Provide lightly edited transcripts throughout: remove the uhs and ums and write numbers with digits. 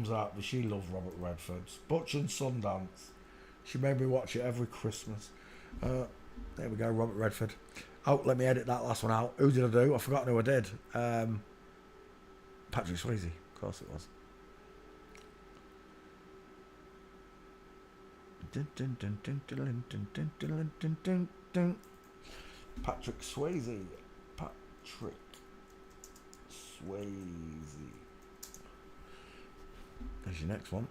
mum's out, but she loved Robert Redford's Butch and Sundance. She made me watch it every Christmas. There we go, Robert Redford. Oh, let me edit that last one out. Who did I do? I forgot who I did. Patrick Swayze. Of course it was. Patrick Swayze. Patrick Swayze. There's your next one.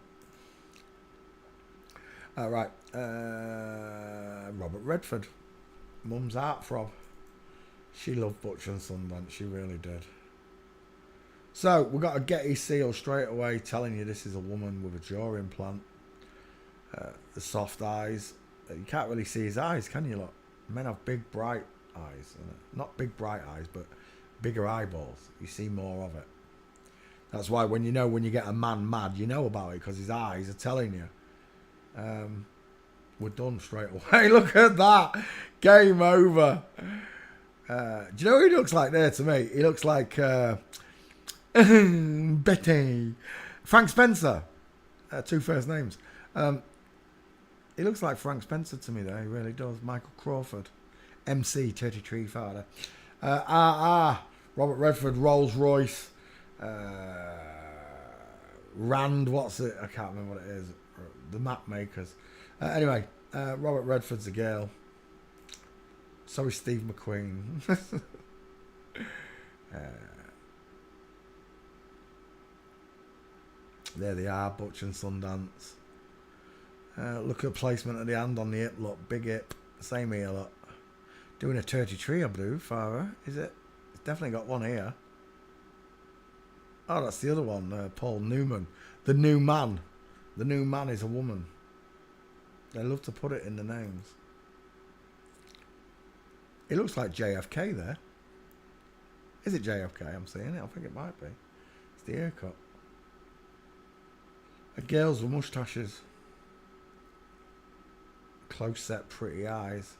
Right. Robert Redford. Mum's heartthrob. She loved Butch and Sundance. She really did. So, we've got a Getty seal straight away telling you this is a woman with a jaw implant. The soft eyes. You can't really see his eyes, can you? Look, men have big, bright eyes. Not big, bright eyes, but bigger eyeballs. You see more of it. That's why when you get a man mad, you know about it because his eyes are telling you. We're done straight away. Look at that. Game over. Do you know who he looks like there to me? He looks like Betty. Frank Spencer. Two first names. He looks like Frank Spencer to me there. He really does. Michael Crawford. MC 33 father. Robert Redford, Rolls Royce. Rand, what's it? I can't remember what it is. The map makers. Anyway, Robert Redford's a girl. So is Steve McQueen. There they are, Butch and Sundance. Look at the placement of the hand on the hip. Look, big hip. Same here, look. Doing a 33, I believe, Farah. Is it? It's definitely got one here. Oh, that's the other one. Paul Newman. The new man. The new man is a woman. They love to put it in the names. It looks like JFK there. Is it JFK? I'm seeing it. I think it might be. It's the haircut. Girls with moustaches. Close set, pretty eyes.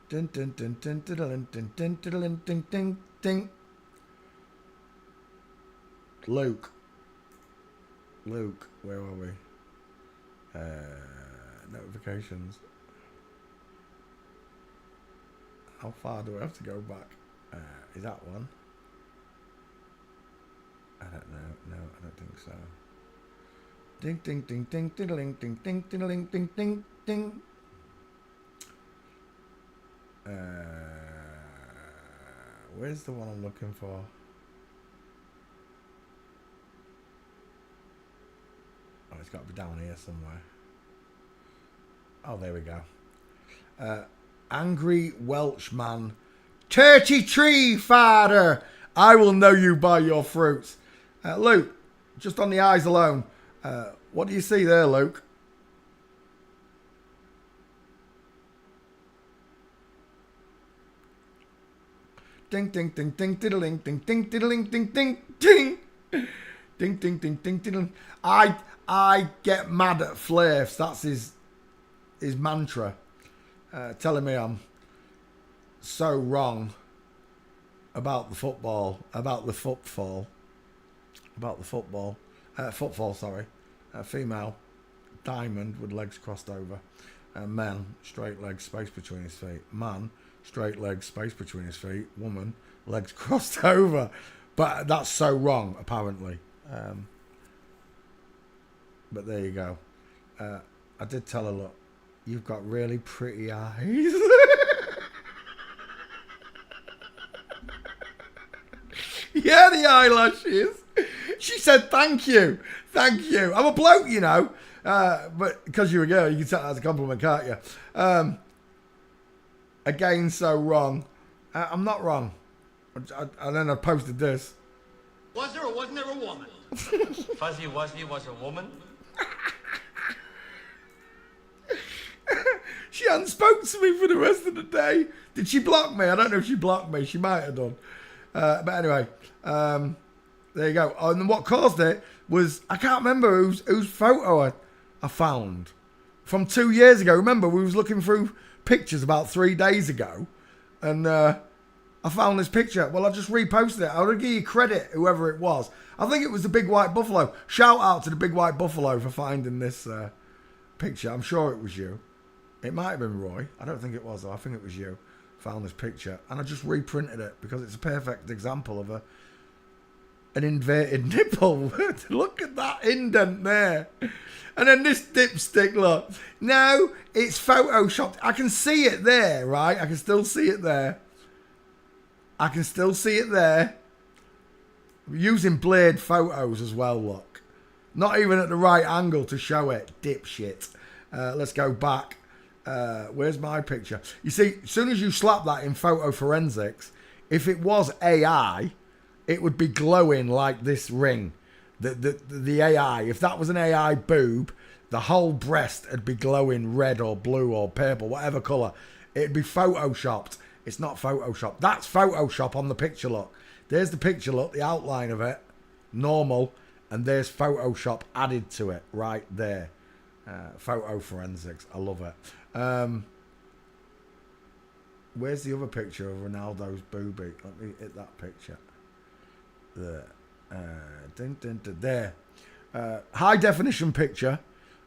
Dun dun dun dun dun dun dun dun dun dun dun dun. Luke, where are we? Notifications. How far do I have to go back? Is that one? I don't know. No, I don't think so. Ding ding ding ding ding ding ding ding ding ding ding ding. Where's the one I'm looking for? Oh, it's got to be down here somewhere. Oh, there we go. Angry Welshman. 33, father. I will know you by your fruits. Luke, just on the eyes alone. What do you see there, Luke? Ding ding ding ding diddling ding ding diddling ding ding ding ding ding ding ding ding. I get mad at Flairfs. That's his mantra. Telling me I'm so wrong about the football, footfall, sorry. Female, diamond with legs crossed over. Man, straight legs, space between his feet. Man, straight legs, space between his feet. Woman, legs crossed over. But that's so wrong, apparently. But there you go. I did tell her, look, you've got really pretty eyes. Yeah, the eyelashes. She said, thank you. Thank you. I'm a bloke, you know. But because you're a girl, you can take that as a compliment, can't you? Again, so wrong. I'm not wrong. And then I posted this. Was there or wasn't there a woman? Fuzzy Wuzzy was a woman? She hadn't spoke to me for the rest of the day. Did she block me? I don't know if she blocked me. She might have done. But anyway, there you go. Oh, and what caused it was, I can't remember whose photo I found from 2 years ago. Remember, we was looking through pictures about 3 days ago, and I I found this picture. Well, I just reposted it. I'll give you credit, whoever it was. I think it was the Big White Buffalo. Shout out to the Big White Buffalo for finding this picture. I'm sure it was you. It might have been Roy. I don't think it was, though. I think it was you. Found this picture. And I just reprinted it because it's a perfect example of an inverted nipple. Look at that indent there. And then this dipstick, look. No, it's photoshopped. I can see it there, right? I can still see it there. I can still see it there. Using blurred photos as well, look. Not even at the right angle to show it. Dipshit. Let's go back. Where's my picture? You see, as soon as you slap that in photo forensics, if it was AI, it would be glowing like this ring. The AI, if that was an AI boob, the whole breast would be glowing red or blue or purple, whatever colour. It'd be photoshopped. It's not photoshopped. That's Photoshop on the picture, look. There's the picture, look, the outline of it. Normal. And there's Photoshop added to it right there. Photo forensics. I love it. Where's the other picture of Ronaldo's boobie? Let me hit that picture. There. There. High definition picture.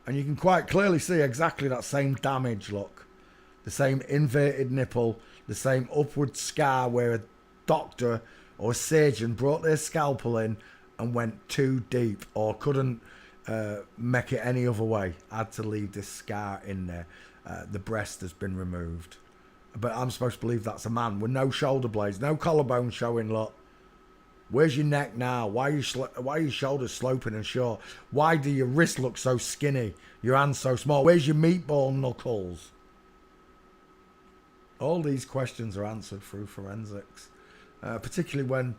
And you can quite clearly see exactly that same damage, look. The same inverted nipple. The same upward scar where a doctor or a surgeon brought their scalpel in and went too deep or couldn't make it any other way. Had to leave this scar in there. The breast has been removed. But I'm supposed to believe that's a man with no shoulder blades, no collarbone showing, look. Where's your neck now? Why are your shoulders sloping and short? Why do your wrists look so skinny? Your hands so small? Where's your meatball knuckles? All these questions are answered through forensics. Particularly when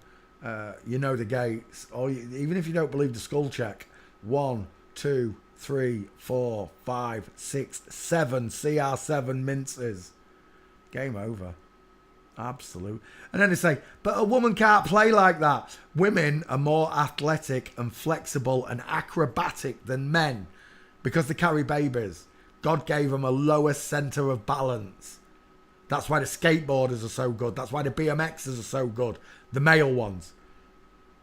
you know the gates, or even if you don't believe the skull check. 1, 2, 3, 4, 5, 6, 7 CR7 minces. Game over. Absolute. And then they say, but a woman can't play like that. Women are more athletic and flexible and acrobatic than men because they carry babies. God gave them a lower centre of balance. That's why the skateboarders are so good. That's why the BMXers are so good. The male ones.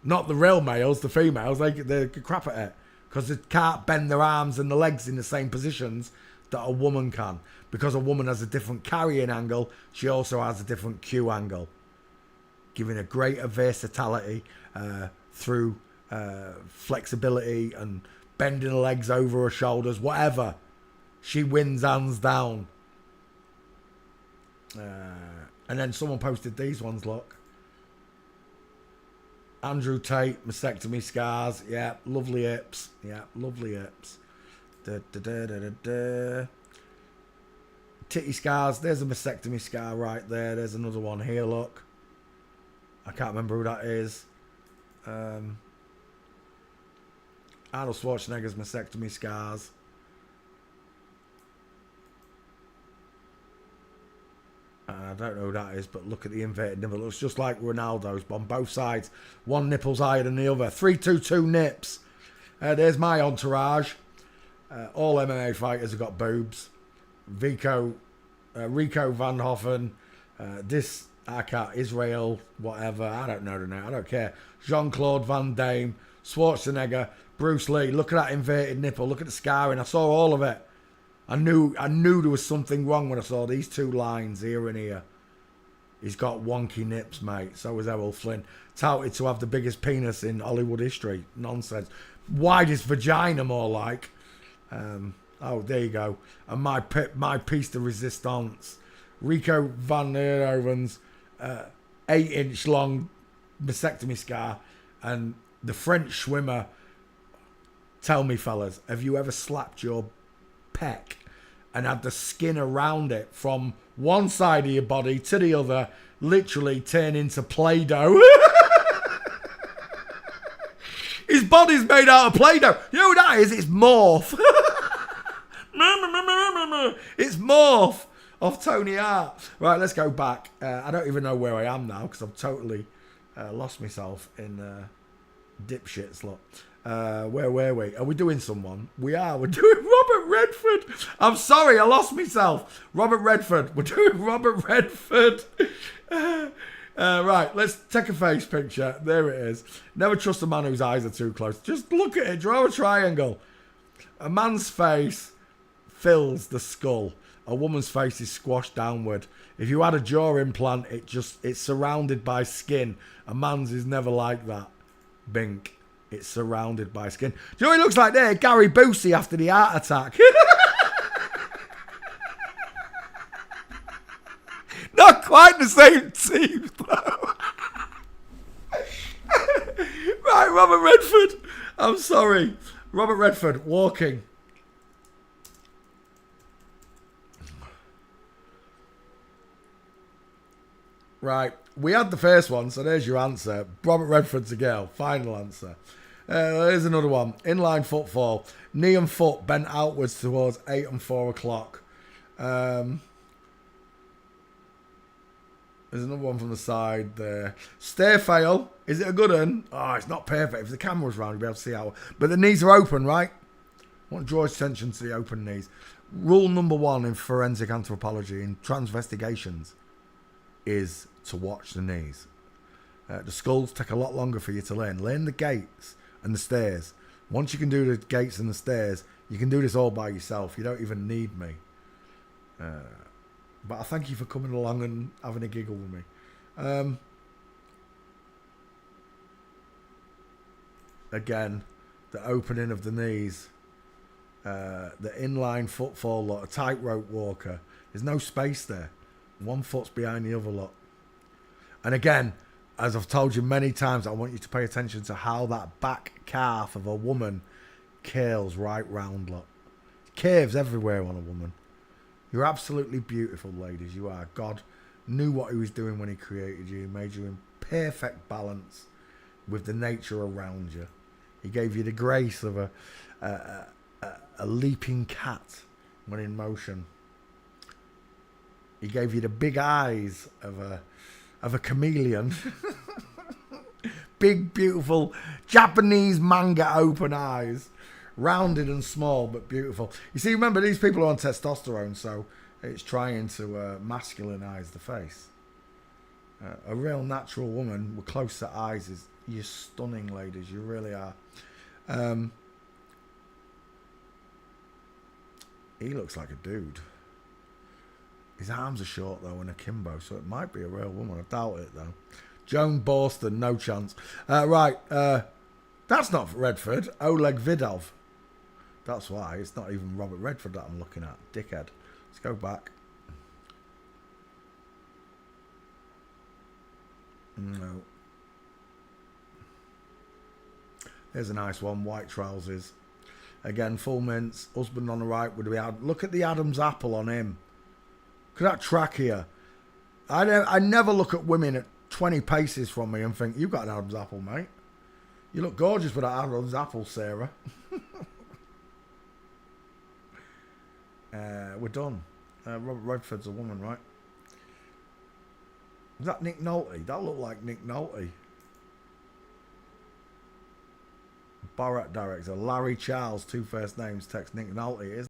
Not the real males, the females. They're crap at it. Because they can't bend their arms and the legs in the same positions that a woman can. Because a woman has a different carrying angle, she also has a different cue angle. Giving a greater versatility through flexibility and bending her legs over her shoulders, whatever. She wins hands down. And then someone posted these ones, look. Andrew Tate, mastectomy scars. Yeah, lovely hips. Yeah, lovely hips. Titty scars. There's a mastectomy scar right there. There's another one here, look. I can't remember who that is. Arnold Schwarzenegger's mastectomy scars. I don't know who that is, but look at the inverted nipple. It looks just like Ronaldo's, but on both sides. One nipple's higher than the other. 322 nips. There's my entourage. All MMA fighters have got boobs. Rico Van Hoffen. Israel, whatever. I don't know the name. I don't care. Jean-Claude Van Damme. Schwarzenegger. Bruce Lee. Look at that inverted nipple. Look at the scarring. I saw all of it. I knew there was something wrong when I saw these two lines here and here. He's got wonky nips, mate. So was Errol Flynn. Touted to have the biggest penis in Hollywood history. Nonsense. Widest vagina, more like. Oh, there you go. And my piece de resistance. Rico Van Neerhoven's 8-inch long mastectomy scar. And the French swimmer. Tell me, fellas, have you ever slapped your peck and had the skin around it from one side of your body to the other literally turn into Play-Doh? His body's made out of Play-Doh. You know what that is? It's Morph. It's Morph off Tony Hart. Right, let's go back. I don't even know where I am now because I've totally lost myself in dipshits lot. Where were we? Are we doing someone? We are. We're doing Robert Redford. I'm sorry, I lost myself. Robert Redford. We're doing Robert Redford. Right, let's take a face picture. There it is. Never trust a man whose eyes are too close. Just look at it. Draw a triangle. A man's face fills the skull. A woman's face is squashed downward. If you had a jaw implant, it's surrounded by skin. A man's is never like that. Bink. It's surrounded by skin. Do you know what he looks like there? Gary Busey after the heart attack. Not quite the same teeth, though. Right, Robert Redford. I'm sorry. Robert Redford, walking. Right, we had the first one, so there's your answer. Robert Redford's a girl. Final answer. Here's another one. Inline footfall. Knee and foot bent outwards towards 8 and 4 o'clock. There's another one from the side there. Stair fail. Is it a good one? Oh, it's not perfect. If the camera was round, you'd be able to see how. But the knees are open, right? I want to draw attention to the open knees. Rule number 1 in forensic anthropology, in transvestigations, is to watch the knees. The skulls take a lot longer for you to learn. Learn the gates and the stairs. Once you can do the gates and the stairs, you can do this all by yourself. You don't even need me. But I thank you for coming along and having a giggle with me. Again, the opening of the knees. The inline footfall lot, a tightrope walker. There's no space there. One foot's behind the other lot. And again, as I've told you many times, I want you to pay attention to how that back calf of a woman curls right round lot. Curves everywhere on a woman. You're absolutely beautiful, ladies. You are. God knew what he was doing when he created you. He made you in perfect balance with the nature around you. He gave you the grace of a leaping cat when in motion. He gave you the big eyes of a chameleon. Big, beautiful Japanese manga open eyes. Rounded and small, but beautiful. You see, remember, these people are on testosterone, so it's trying to masculinize the face. A real natural woman with close set eyes is... You're stunning, ladies. You really are. He looks like a dude. His arms are short, though, and akimbo, so it might be a real woman. I doubt it, though. Joan Borston, no chance. Right, that's not Redford. Oleg Vidov. That's why. It's not even Robert Redford that I'm looking at. Dickhead. Let's go back. No. There's a nice one. White trousers. Again, full mints. Husband on the right. Look at the Adam's apple on him. Look at that trachea. I never look at women at 20 paces from me and think, you've got an Adam's apple, mate. You look gorgeous with that Adam's apple, Sarah. We're done. Robert Redford's a woman, right? Is that Nick Nolte? That looked like Nick Nolte. Borat director Larry Charles, 2 first names, text Nick Nolte.